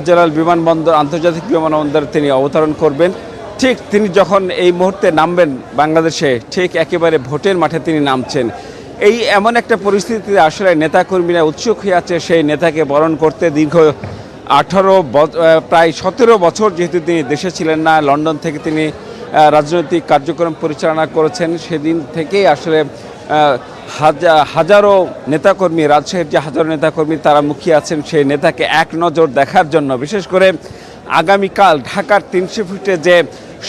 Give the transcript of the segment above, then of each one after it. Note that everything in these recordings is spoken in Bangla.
জেলাল বিমানবন্দর আন্তর্জাতিক বিমানবন্দরে তিনি অবতরণ করবেন। ঠিক তিনি যখন এই মুহূর্তে নামবেন বাংলাদেশে, ঠিক একেবারে ভোটের মাঠে তিনি নামছেন। এই এমন একটা পরিস্থিতিতে আসলে নেতাকর্মীরা উৎসুক হয়ে আছে সেই নেতাকে বরণ করতে। দীর্ঘ প্রায় ১৭ বছর যেহেতু তিনি দেশে ছিলেন না, লন্ডন থেকে তিনি রাজনৈতিক কার্যক্রম পরিচালনা করেছেন। সেদিন থেকেই আসলে হাজারো নেতাকর্মী, রাজশাহীর যে হাজারো নেতাকর্মী তারা মুখিয়ে আছেন সেই নেতাকে এক নজর দেখার জন্য। বিশেষ করে আগামীকাল ঢাকার ৩০০ ফিটে যে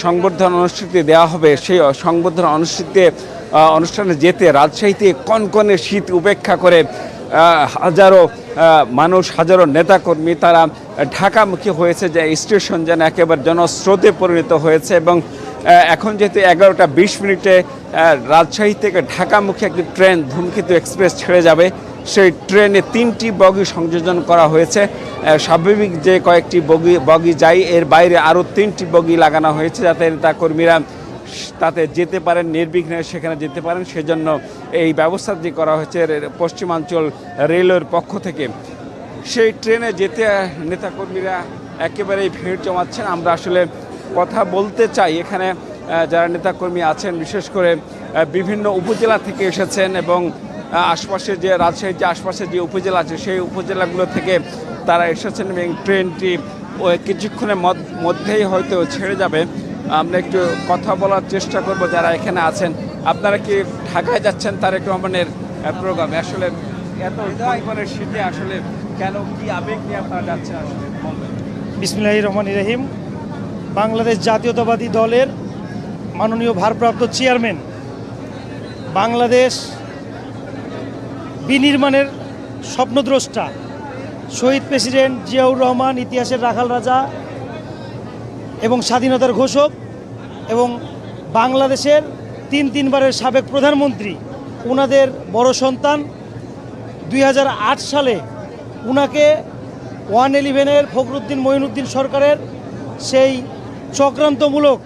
সংবর্ধনা অনুষ্ঠিত দেওয়া হবে, সেই সংবর্ধনা অনুষ্ঠানে যেতে রাজশাহীতে কনকনে শীত উপেক্ষা করে হাজারো মানুষ, হাজারো নেতাকর্মী তারা ঢাকামুখী হয়েছে। যে স্টেশন যেন একেবারে জনস্রোতে পরিণত হয়েছে। এবং এখন যেহেতু 11টা 20 মিনিটে রাজশাহী থেকে ঢাকামুখী একটি ট্রেন ধূমকেতু এক্সপ্রেস ছেড়ে যাবে, সেই ট্রেনে 3টি বগি সংযোজন করা হয়েছে। স্বাভাবিক যে কয়েকটি বগি যায়, এর বাইরে আরও 3টি বগি লাগানো হয়েছে যাতে নেতাকর্মীরা তাতে যেতে পারেন, নির্বিঘ্নে সেখানে যেতে পারেন। সেজন্য এই ব্যবস্থাটি করা হয়েছে পশ্চিমাঞ্চল রেলওয়ের পক্ষ থেকে। সেই ট্রেনে যেতে নেতাকর্মীরা একেবারেই ভিড় জমাচ্ছেন। আমরা আসলে কথা বলতে চাই, এখানে যারা নেতাকর্মী আছেন বিশেষ করে বিভিন্ন উপজেলা থেকে এসেছেন এবং আশপাশে যে রাজশাহীর যে আশপাশে যে উপজেলা আছে সেই উপজেলাগুলো থেকে তারা এসেছেন এবং ট্রেনটি কিছুক্ষণের মধ্যেই হয়তো ছেড়ে যাবে। আমরা একটু কথা বলার চেষ্টা করব যারা এখানে আছেন। আপনারা কি ঢাকায় যাচ্ছেন তারেক রহমানের প্রোগ্রামে? আসলে এত পরিমাণের শীতে আসলে কেন, কি আবেগ নিয়ে আপনারা যাচ্ছেন আসলে বলবেন? বিসমিল্লাহির রহমানির রহিম। বাংলাদেশ জাতীয়তাবাদী দলের মাননীয় ভারপ্রাপ্ত চেয়ারম্যান, বাংলাদেশ বিনির্মাণের স্বপ্নদ্রষ্টা শহীদ প্রেসিডেন্ট জিয়াউর রহমান, ইতিহাসের রাখাল রাজা এবং স্বাধীনতার ঘোষক এবং বাংলাদেশের তিনবারের সাবেক প্রধানমন্ত্রী, ওনাদের বড় সন্তান 2008 সালে উনাকে 111-এর ফখরুদ্দিন মঈনুদ্দিন সরকারের সেই চক্রান্তমূলক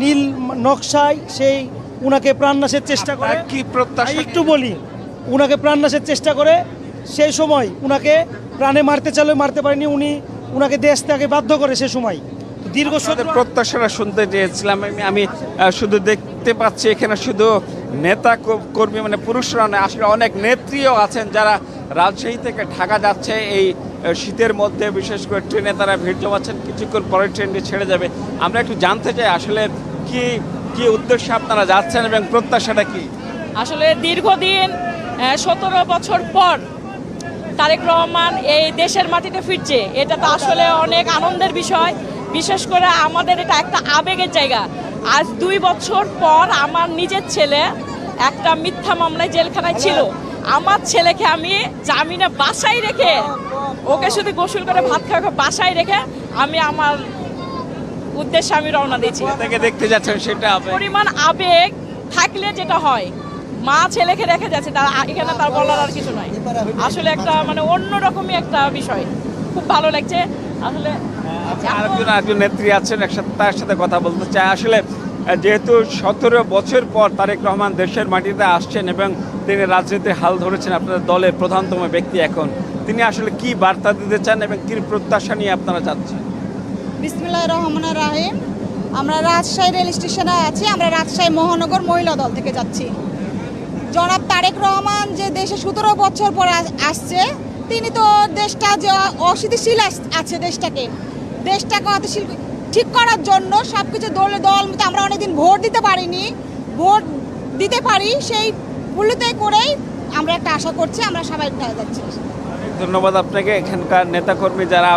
নীল নকশায় সেই উনাকে প্রাণনাশের চেষ্টা করে। কি প্রত্যাশা? একটু বলি, উনাকে প্রাণনাশের চেষ্টা করে সেই সময় উনাকে প্রাণে মারতে পারেনি, উনাকে দেশ ত্যাগে বাধ্য করে সে সময়। দীর্ঘ প্রত্যাশাটা শুনতে চেয়েছিলাম আমি। শুধু দেখতে পাচ্ছি এখানে শুধু নেতা কর্মী মানে পুরুষরা নয়, আসলে অনেক নেত্রীও আছেন যারা রাজশাহী থেকে ঢাকা যাচ্ছে এই শীতের মধ্যে। বিশেষ করে ট্রেনে তারা ভিড় জমাচ্ছেন, কিছুক্ষণ পরে ট্রেনটি ছেড়ে যাবে। আমরা একটু জানতে চাই আসলে কি উদ্দেশ্যে আপনারা যাচ্ছেন এবং প্রত্যাশাটা কি? আসলে দীর্ঘদিন 17 বছর পর তারেক রহমান এই দেশের মাটিতে ফিরছে, এটা তো আসলে অনেক আনন্দের বিষয়। বিশেষ করে আমাদের এটা একটা আবেগের জায়গা। আজ 2 বছর পর আমার নিজের ছেলে একটা মিথ্যা মামলায় জেলখানায় ছিল। আমার ছেলেকে আমি জামিনে বাসায় রেখে, ওকে শুধু গোসল করে ভাত খাওয়া বাসায় রেখে আমি আমার উদ্দেশ্যে আমি রওনা দিয়েছি। দেখতে যাচ্ছেন সেটা পরিমাণ আবেগ থাকলে যেটা হয়, মা ছেলেকে রেখে যাচ্ছে, তার এখানে তার বলার আর কিছু নয়। আসলে একটা মানে অন্যরকমই একটা বিষয়, খুব ভালো লাগছে আসলে। একজন নেত্রী আছেন, তার সাথে কথা বলতে চাই। আসলে যেহেতু 17 বছর পর তারেক রহমান দেশের মাটিতে আসছেন এবং তিনি রাজনীতির হাল ধরেছেন, আপনাদের দলের প্রধানতম ব্যক্তি এখন, তিনি আসলে কি বার্তা দিতে চান এবং কি প্রত্যাশা নিয়ে আপনারা যাচ্ছেন? বিসমিল্লাহির রহমানির রহিম। আমরা রাজশাহী রেল স্টেশনে আছি। আমরা রাজশাহী মহানগর মহিলা দল থেকে যাচ্ছি। জনাব তারেক রহমান যে দেশে 17 বছর পর আসছে, তিনি তো দেশটা যে অস্থিতিশীল আছে, দেশটাকে অস্থিতিশীল ঠিক করার জন্য সব কিছু দল মতো আমরা অনেকদিন ভোট দিতে পারিনি, ভোট দিতে পারি, সেই ভুলতে করেই আমরা একটা আশা করছি। আমরা সবাই যাচ্ছি। ধন্যবাদ আপনাকে। এখানকার নেতাকর্মী যারা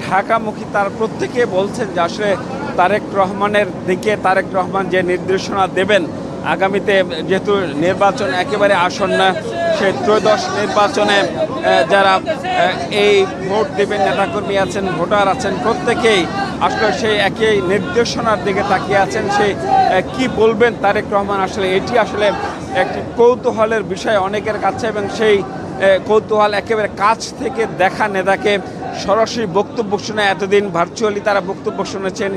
ঢাকামুখী তার প্রত্যেকে বলছেন যে আসলে তারেক রহমানের দিকে, তারেক রহমান যে নির্দেশনা দেবেন আগামীতে, যেহেতু নির্বাচন একেবারে আসন্ন, সেই ত্রয়োদশ নির্বাচনে যারা এই ভোট দেবেন নেতাকর্মী আছেন, ভোটার আছেন, প্রত্যেকেই আসলে সেই একই নির্দেশনার দিকে তাকিয়ে আছেন। সেই কি বলবেন তারেক রহমান, আসলে এটি আসলে একটি কৌতূহলের বিষয় অনেকের কাছে এবং সেই কৌতূহল একেবারে কাছ থেকে দেখা নেতাকে সরাসরি বক্তব্য শুনে, এতদিন ভার্চুয়ালি তারা বক্তব্য শুনেছেন,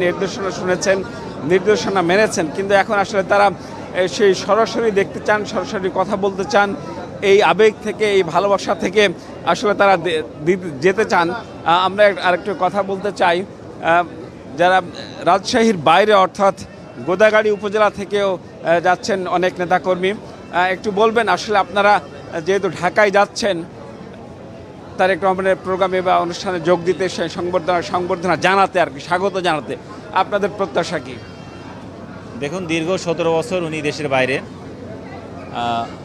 নির্দেশনা মেনেছেন, কিন্তু এখন আসলে তারা সেই সরাসরি দেখতে চান, সরাসরি কথা বলতে চান। এই আবেগ থেকে, এই ভালোবাসা থেকে আসলে তারা যেতে চান। আমরা আরেকটু কথা বলতে চাই, যারা রাজশাহীর বাইরে অর্থাৎ গোদাগাড়ী উপজেলা থেকেও যাচ্ছেন অনেক নেতাকর্মী। একটু বলবেন আসলে আপনারা যেহেতু ঢাকায় যাচ্ছেন তারেক রহমানের প্রোগ্রামে বা অনুষ্ঠানে যোগ দিতে, সেই সংবর্ধনা জানাতে আর কি, স্বাগত জানাতে আপনাদের প্রত্যাশা কি? দেখুন, দীর্ঘ 17 বছর উনি দেশের বাইরে,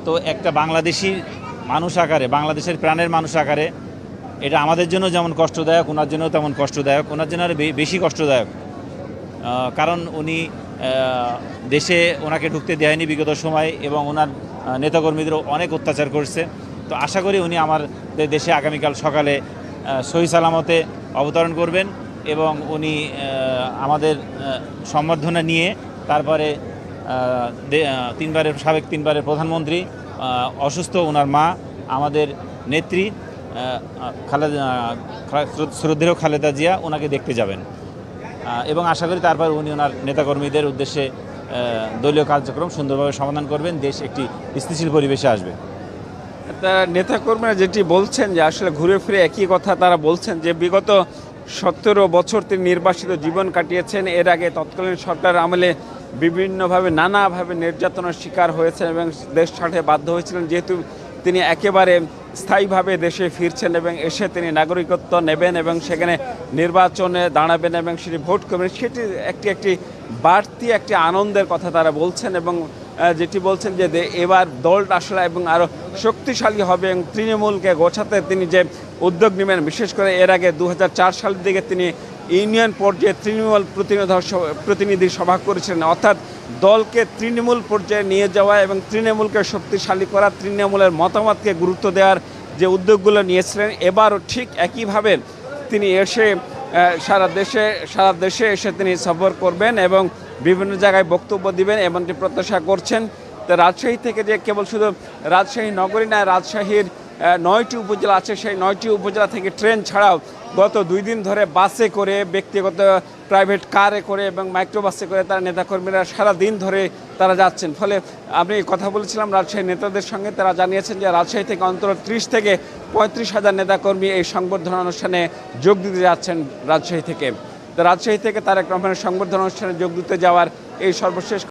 তো একটা বাংলাদেশি মানুষ আকারে, বাংলাদেশের প্রাণের মানুষ আকারে এটা আমাদের জন্য যেমন কষ্টদায়ক, ওনার জন্য তেমন কষ্টদায়ক, ওনার জন্য আরও বেশি কষ্টদায়ক। কারণ উনি দেশে ওনাকে ঢুকতে দেয়নি বিগত সময়, এবং ওনার নেতাকর্মীদেরও অনেক অত্যাচার করছে। তো আশা করি উনি আমাদের দেশে আগামীকাল সকালে সহি সালামতে অবতরণ করবেন, এবং উনি আমাদের সম্বর্ধনা নিয়ে তারপরে সাবেক তিনবারের প্রধানমন্ত্রী, অসুস্থ ওনার মা, আমাদের নেত্রী শ্রদ্ধেয় খালেদা জিয়া ওনাকে দেখতে যাবেন, এবং আশা করি তারপর উনি ওনার নেতাকর্মীদের উদ্দেশ্যে দলীয় কার্যক্রম সুন্দরভাবে সমাধান করবেন, দেশ একটি স্থিতিশীল পরিবেশে আসবে। তারা নেতাকর্মীরা যেটি বলছেন যে আসলে ঘুরে ফিরে একই কথা তারা বলছেন যে বিগত 17 বছর তিনি নির্বাসিত জীবন কাটিয়েছেন। এর আগে তৎকালীন সরকার আমলে বিভিন্নভাবে নানাভাবে নির্যাতনের শিকার হয়েছেন এবং দেশ ছাড়তে বাধ্য হয়েছিলেন। যেহেতু তিনি একেবারে স্থায়ীভাবে দেশে ফিরছেন এবং এসে তিনি নাগরিকত্ব নেবেন এবং সেখানে নির্বাচনে দাঁড়াবেন এবং সেটি ভোট করবেন, সেটি একটি বাড়তি একটি আনন্দের কথা তারা বলছেন। এবং যেটি বলছেন যে এবার দলটা আসলে এবং আরও শক্তিশালী হবে এবং তৃণমূলকে গোছাতে তিনি যে উদ্যোগ নেবেন, বিশেষ করে এর আগে 2004 সালের দিকে তিনি ইউনিয়ন পর্যায়ে তৃণমূল প্রতিনিধি সভা করেছিলেন। অর্থাৎ দলকে তৃণমূল পর্যায়ে নিয়ে যাওয়া এবং তৃণমূলকে শক্তিশালী করা, তৃণমূলের মতামতকে গুরুত্ব দেওয়ার যে উদ্যোগগুলো নিয়েছিলেন, এবারও ঠিক একইভাবে তিনি এসে সারা দেশে এসে তিনি সফর করবেন এবং বিভিন্ন জায়গায় বক্তব্য দিবেন এমনটি প্রত্যাশা করছেন। তো রাজশাহী থেকে যে কেবল শুধু রাজশাহী নগরী নয়, রাজশাহীর 9টি উপজেলা আছে, সেই 9টি উপজেলা থেকে ট্রেন ছাড়াও গত 2 দিন ধরে বাসে করে, ব্যক্তিগত প্রাইভেট কারে করে এবং মাইক্রোবাসে করে তারা নেতাকর্মীরা সারা দিন ধরে তারা যাচ্ছেন। ফলে আমি কথা বলেছিলাম রাজশাহী নেতাদের সঙ্গে, তারা জানিয়েছেন যে রাজশাহী থেকে অন্তত 30 থেকে 35 হাজার নেতাকর্মী এই সংবর্ধনা অনুষ্ঠানে যোগ দিতে যাচ্ছেন রাজশাহী থেকে। তো রাজশাহী থেকে তারেক রহমানের সংবর্ধনা অনুষ্ঠানে যোগ দিতে যাওয়ার এই সর্বশেষ